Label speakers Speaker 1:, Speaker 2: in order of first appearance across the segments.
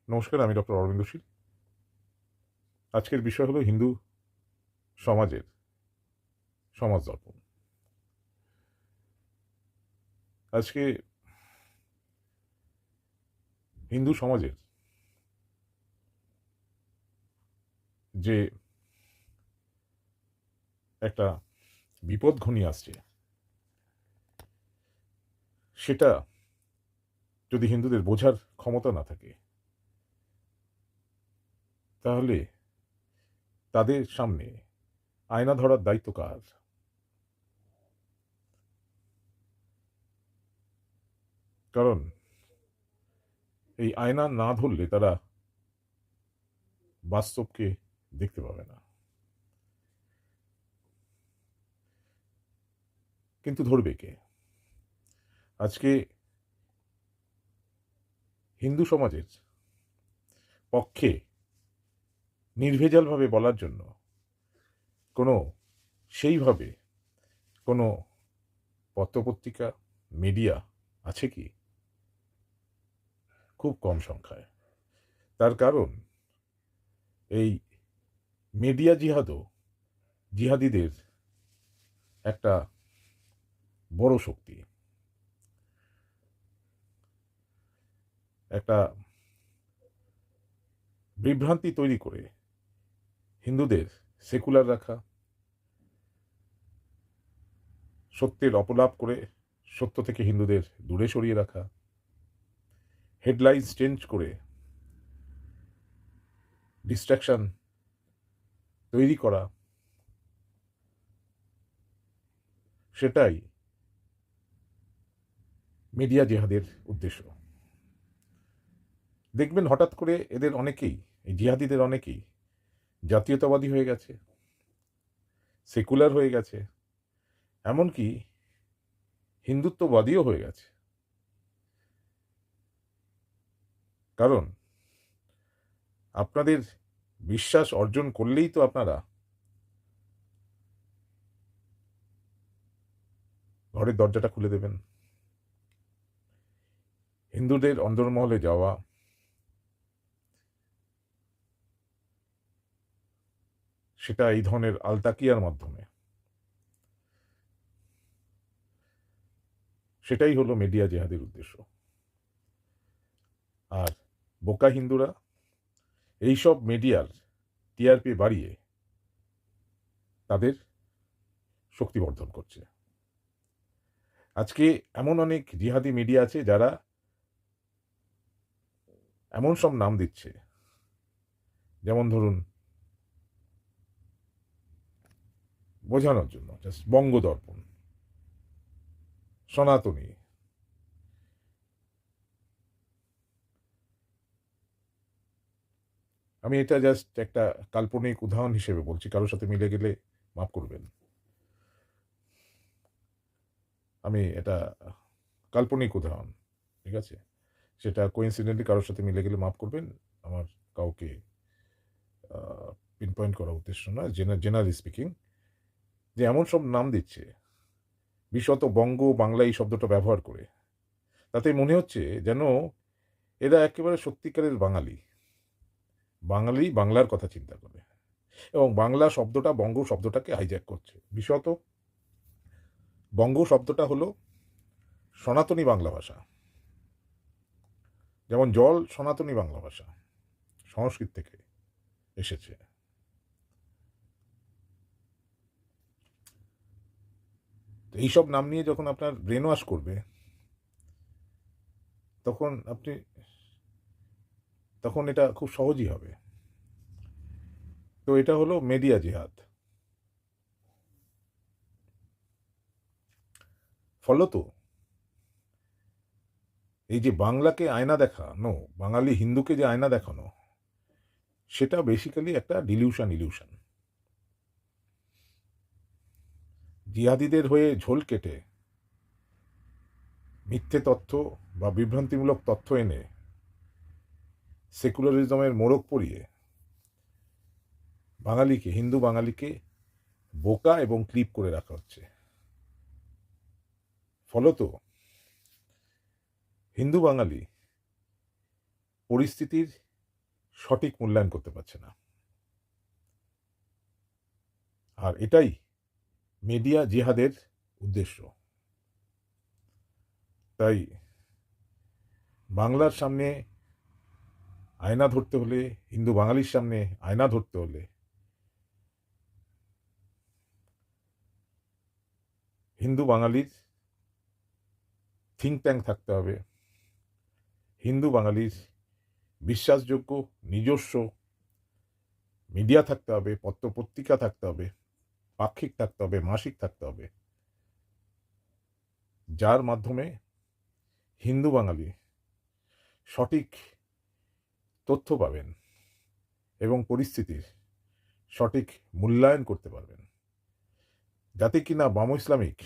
Speaker 1: নমস্কার, আমি ডক্টর অরবিন্দ শীল। আজকের বিষয় হলো হিন্দু সমাজের সমাজ দর্পণ। আজকে হিন্দু সমাজের যে একটা বিপদ ঘনিয়ে আসছে, সেটা যদি হিন্দুদের বোঝার ক্ষমতা না থাকে, তাহলে তাদের সামনে আয়না ধরার দায়িত্ব কার? কারণ এই আয়না না ধরলে তারা বাস্তবকে দেখতে পাবে না। কিন্তু ধরবে কে? আজকে হিন্দু সমাজের পক্ষে নির্ভেজালভাবে বলার জন্য কোনো সেইভাবে কোনো পত্রপত্রিকা, মিডিয়া আছে কি? খুব কম সংখ্যায়। তার কারণ এই মিডিয়া জিহাদও জিহাদিদের একটা বড় শক্তি। একটা বিভ্রান্তি তৈরি করে হিন্দুদের সেকুলার রাখা, সত্যের অপলাপ করে সত্য থেকে হিন্দুদের দূরে সরিয়ে রাখা, হেডলাইনস চেঞ্জ করে ডিস্ট্রাকশন তৈরি করা, সেটাই মিডিয়া জিহাদের উদ্দেশ্য। দেখবেন হঠাৎ করে এদের অনেকেই, এই জিহাদিদের অনেকেই জাতীয়তাবাদী হয়ে গেছে, সেকুলার হয়ে গেছে, এমনকি হিন্দুত্ববাদীও হয়ে গেছে। কারণ আপনাদের বিশ্বাস অর্জন করলেই তো আপনারা ঘরের দরজাটা খুলে দেবেন। হিন্দুদের অন্দরমহলে যাওয়া, সেটা এই ধরনের আলতাকিয়ার মাধ্যমে, সেটাই হলো মিডিয়া জেহাদের উদ্দেশ্য। আর বোকা হিন্দুরা এইসব মিডিয়ার টিআরপি বাড়িয়ে তাদের শক্তিবর্ধন করছে। আজকে এমন অনেক জিহাদি মিডিয়া আছে যারা এমন সব নাম দিচ্ছে, যেমন ধরুন বোঝানোর জন্য জাস্ট বঙ্গদর্পণ, সনাতনী। আমি এটা জাস্ট একটা কাল্পনিক উদাহরণ হিসেবে বলছি, কারোর সাথে মিলে গেলে মাফ করবেন। আমি এটা কাল্পনিক উদাহরণ, ঠিক আছে? সেটা কোইন্সিডেন্টলি কারোর সাথে মিলে গেলে মাফ করবেন। আমার কাউকে পিন পয়েন্ট করার উদ্দেশ্য নয়, জেনারেলি স্পিকিং, যে এমন সব নাম দিচ্ছে বিশেষত বঙ্গ বাংলা এই শব্দটা ব্যবহার করে, তাতে মনে হচ্ছে যেন এরা একেবারে সত্যিকারের বাঙালি, বাঙালি বাংলার কথা চিন্তা করে, এবং বাংলা শব্দটা বঙ্গ শব্দটাকে হাইজ্যাক করছে। বিশেষত বঙ্গ শব্দটা হলো সনাতনী বাংলা ভাষা। যেমন জল সনাতনী বাংলা ভাষা, সংস্কৃত থেকে এসেছে। এইসব নাম নিয়ে যখন আপনার ব্রেন ওয়াশ করবে, তখন আপনি তখন এটা খুব সহজই হবে। তো এটা হলো মিডিয়া জিহাদ। ফলত এই যে বাংলাকে আয়না দেখানো, বাঙালি হিন্দুকে যে আয়না দেখানো, সেটা বেসিক্যালি একটা ইলিউশন। জিহাদিদের হয়ে ঝোল কেটে মিথ্যে তথ্য বা বিভ্রান্তিমূলক তথ্য এনে সেকুলারিজমের মোড়ক পরিয়ে হিন্দু বাঙালিকে বোকা এবং ক্লিপ করে রাখা হচ্ছে। ফলত হিন্দু বাঙালি পরিস্থিতির সঠিক মূল্যায়ন করতে পারছে না। আর এটাই মিডিয়া জিহাদের উদ্দেশ্য। তাই বাংলার সামনে আয়না ধরতে হলে, হিন্দু বাঙালির সামনে আয়না ধরতে হলে হিন্দু বাঙালির থিঙ্ক ট্যাঙ্ক থাকতে হবে, হিন্দু বাঙালির বিশ্বাসযোগ্য নিজস্ব মিডিয়া থাকতে হবে, পত্রপত্রিকা থাকতে হবে, পাক্ষিক থাকতে হবে, মাসিক থাকতে হবে, যার মাধ্যমে হিন্দু বাঙালি সঠিক তথ্য পাবেন এবং পরিস্থিতির সঠিক মূল্যায়ন করতে পারবেন, যাতে কিনা বাম ইসলামিক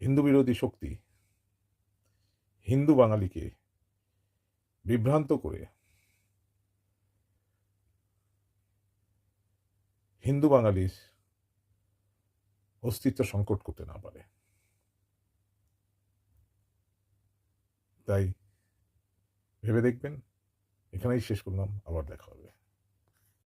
Speaker 1: হিন্দু বিরোধী শক্তি হিন্দু বাঙালিকে বিভ্রান্ত করে হিন্দু বাঙালির অস্তিত্ব সংকট করতে না পারে। তাই ভেবে দেখবেন। এখানেই শেষ করলাম, আবার দেখা হবে।